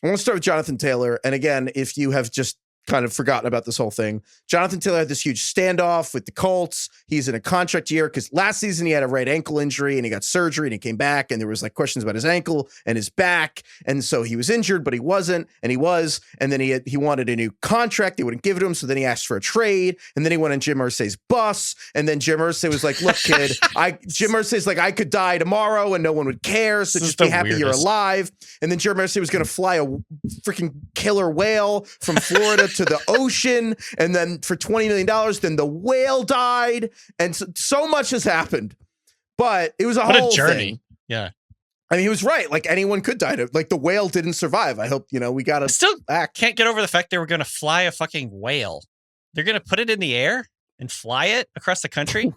I want to start with Jonathan Taylor. And again, if you have just kind of forgotten about this whole thing, Jonathan Taylor had this huge standoff with the Colts. He's in a contract year because last season he had a right ankle injury and he got surgery and he came back and there was like questions about his ankle and his back. And so he was injured, but he wasn't, and he was. And then he wanted a new contract. They wouldn't give it to him. So then he asked for a trade. And then he went on Jim Irsay's bus. And then Jim Irsay was like, look, kid, Jim Irsay's like, I could die tomorrow and no one would care. So just be happy you're alive. And then Jim Irsay was going to fly a freaking killer whale from Florida to the ocean, and then for $20 million, then the whale died, and so much has happened. But it was a whole journey. Thing. Yeah, I mean, he was right. Like anyone could die. Like the whale didn't survive. I hope we got to still can't get over the fact they were going to fly a fucking whale. They're going to put it in the air and fly it across the country.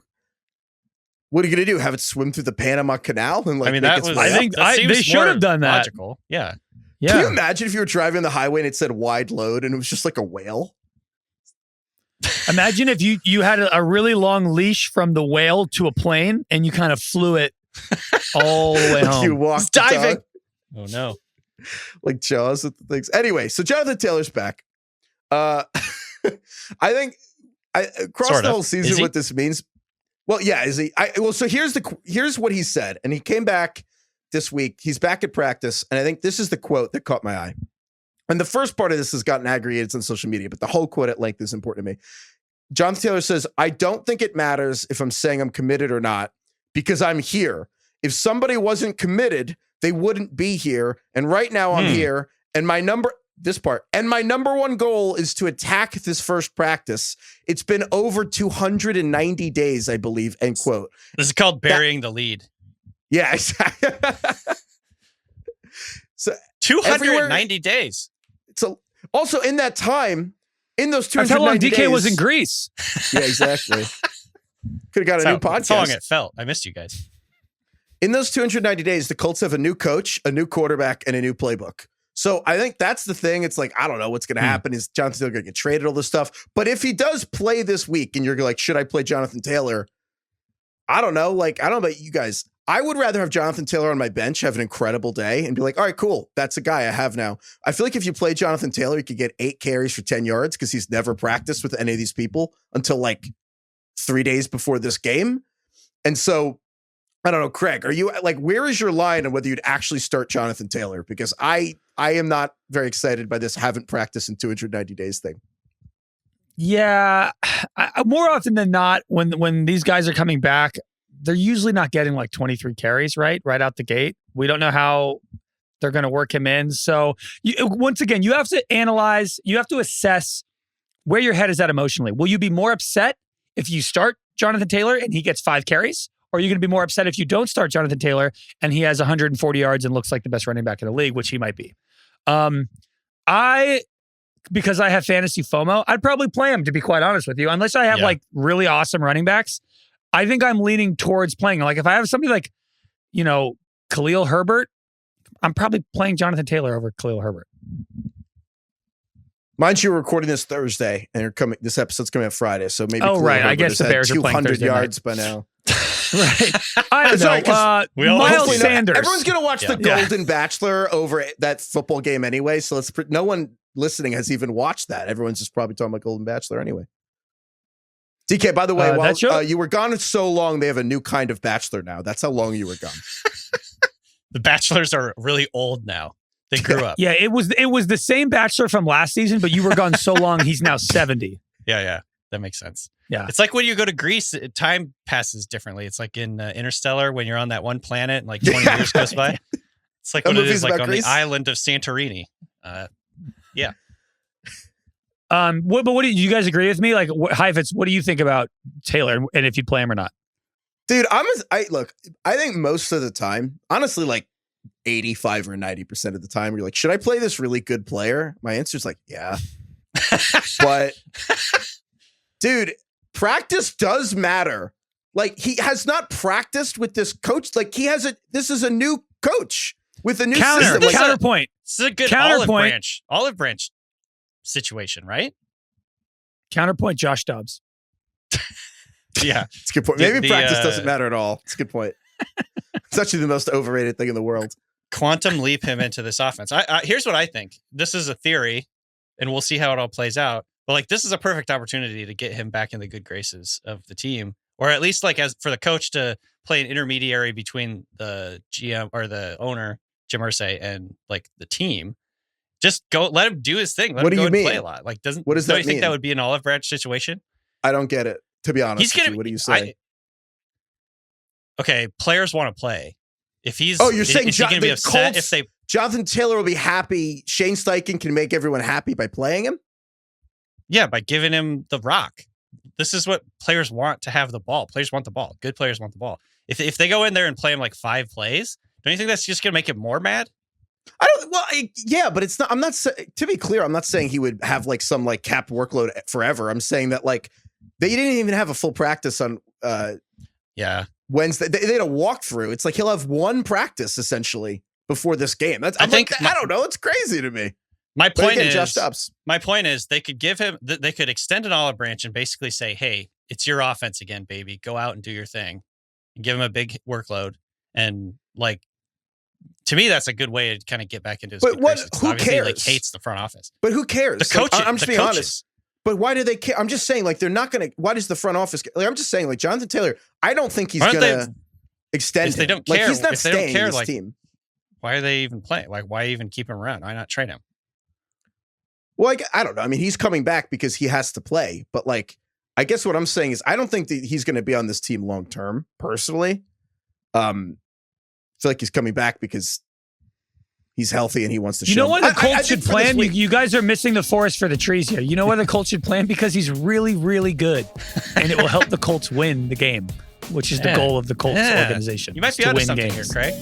What are you going to do? Have it swim through the Panama Canal? And like, I mean, that was. I think they should have done that. Logical. Yeah. Yeah. Can you imagine if you were driving on the highway and it said wide load and it was just like a whale? Imagine if you had a really long leash from the whale to a plane and you kind of flew it all the way home. You walked diving. Oh no. Like Jaws with the things. Anyway, so Jonathan Taylor's back. I think across the whole season what this means. Well, yeah, is he? So here's what he said, and he came back this week. He's back at practice, and I think this is the quote that caught my eye. And the first part of this has gotten aggregated on social media, but the whole quote at length is important to me. Jonathan Taylor says, I don't think it matters if I'm saying I'm committed or not, because I'm here. If somebody wasn't committed, they wouldn't be here. And right now I'm here, and my number one goal is to attack this first practice. It's been over 290 days, I believe, end quote. This is called burying the lead. Yeah, exactly. So 290 days. So also in that time, in those 290 That's how long DK days, was in Greece. Yeah, exactly. Could have got a new podcast. That's how long it felt. I missed you guys. In those 290 days, the Colts have a new coach, a new quarterback, and a new playbook. So I think that's the thing. It's like, I don't know what's going to happen. Is Jonathan Taylor going to get traded, all this stuff? But if he does play this week and you're like, should I play Jonathan Taylor? I don't know. Like, I don't know about you guys. I would rather have Jonathan Taylor on my bench, have an incredible day, and be like, all right, cool. That's a guy I have now. I feel like if you play Jonathan Taylor, you could get 8 carries for 10 yards because he's never practiced with any of these people until like 3 days before this game. And so, I don't know, Craig, are you like, where is your line on whether you'd actually start Jonathan Taylor? Because I am not very excited by this haven't practiced in 290 days thing. Yeah. More often than not, when these guys are coming back, they're usually not getting like 23 carries, right out the gate. We don't know how they're going to work him in. So once again, you have to analyze, you have to assess where your head is at emotionally. Will you be more upset if you start Jonathan Taylor and he gets 5 carries? Or are you going to be more upset if you don't start Jonathan Taylor and he has 140 yards and looks like the best running back in the league, which he might be? Because I have fantasy FOMO, I'd probably play him, to be quite honest with you, unless I have like really awesome running backs. I think I'm leaning towards playing. Like if I have somebody like, Khalil Herbert, I'm probably playing Jonathan Taylor over Khalil Herbert. Mind you, we're recording this Thursday, and this episode's coming out Friday, so maybe. Oh, right. I guess the Bears are playing 200 yards by now. Right. I don't know. Miles Sanders. Everyone's going to watch the Golden Bachelor over that football game anyway, so no one listening has even watched that. Everyone's just probably talking about Golden Bachelor anyway. DK, by the way, while you were gone so long, they have a new kind of Bachelor now. That's how long you were gone. The Bachelors are really old now. They grew up. Yeah, it was the same Bachelor from last season, but you were gone so long, he's now 70. Yeah. That makes sense. Yeah. It's like when you go to Greece, time passes differently. It's like in Interstellar when you're on that one planet and like 20 years goes by. It's like what it is like on Greece? The island of Santorini. Yeah. But what do you guys agree with me? Like, Heifetz, what do you think about Taylor and if you'd play him or not? Dude, I think most of the time, honestly, like 85 or 90% of the time, you're like, should I play this really good player? My answer is like, yeah. But, dude, practice does matter. Like, he has not practiced with this coach. Like, this is a new coach with a new system. Counterpoint. This is a good olive branch situation, right? Counterpoint, Josh Dobbs. Yeah. It's a good point. Maybe practice doesn't matter at all. It's a good point. It's actually the most overrated thing in the world. quantum leap him into this offense. Here's what I think. This is a theory, and we'll see how it all plays out. But like, this is a perfect opportunity to get him back in the good graces of the team, or at least like as for the coach to play an intermediary between the GM or the owner, Jim Irsay, and like the team. Just go, let him do his thing. Let him go and play a lot. Like, what does that mean? You think that would be an olive branch situation? I don't get it. To be honest, what do you say? Okay, players want to play. If he's you're saying is he going to be upset if they? Jonathan Taylor will be happy. Shane Steichen can make everyone happy by playing him. Yeah, by giving him the rock. This is what players want, to have the ball. Players want the ball. Good players want the ball. If they go in there and play him like 5 plays, don't you think that's just going to make him more mad? But it's not. I'm not. To be clear, I'm not saying he would have like some like capped workload forever. I'm saying that like they didn't even have a full practice on. Wednesday. They had a walkthrough. It's like he'll have one practice essentially before this game. I don't know. It's crazy to me. My point is they could give him. They could extend an olive branch and basically say, "Hey, it's your offense again, baby. Go out and do your thing," and give him a big workload. And like, to me, that's a good way to kind of get back into his. But who cares? He like hates the front office. But who cares? The coaches. I'm just being honest. But why do they care? I'm just saying, like, they're not going to. Why does the front office? Like, I'm just saying, like, Jonathan Taylor. I don't think he's going to extend. If they don't care, like, he's not if they don't care, in this like, team. Why are they even playing? Like, why even keep him around? Why not trade him? Well, I don't know. I mean, he's coming back because he has to play. But like, I guess what I'm saying is, I don't think that he's going to be on this team long term. Personally, I feel like he's coming back because he's healthy and he wants to show. You know what the Colts should plan? You guys are missing the forest for the trees here. You know why the Colts should plan? Because he's really, really good. And it will help the Colts win the game, which is the goal of the Colts organization. You might be onto something here, Craig.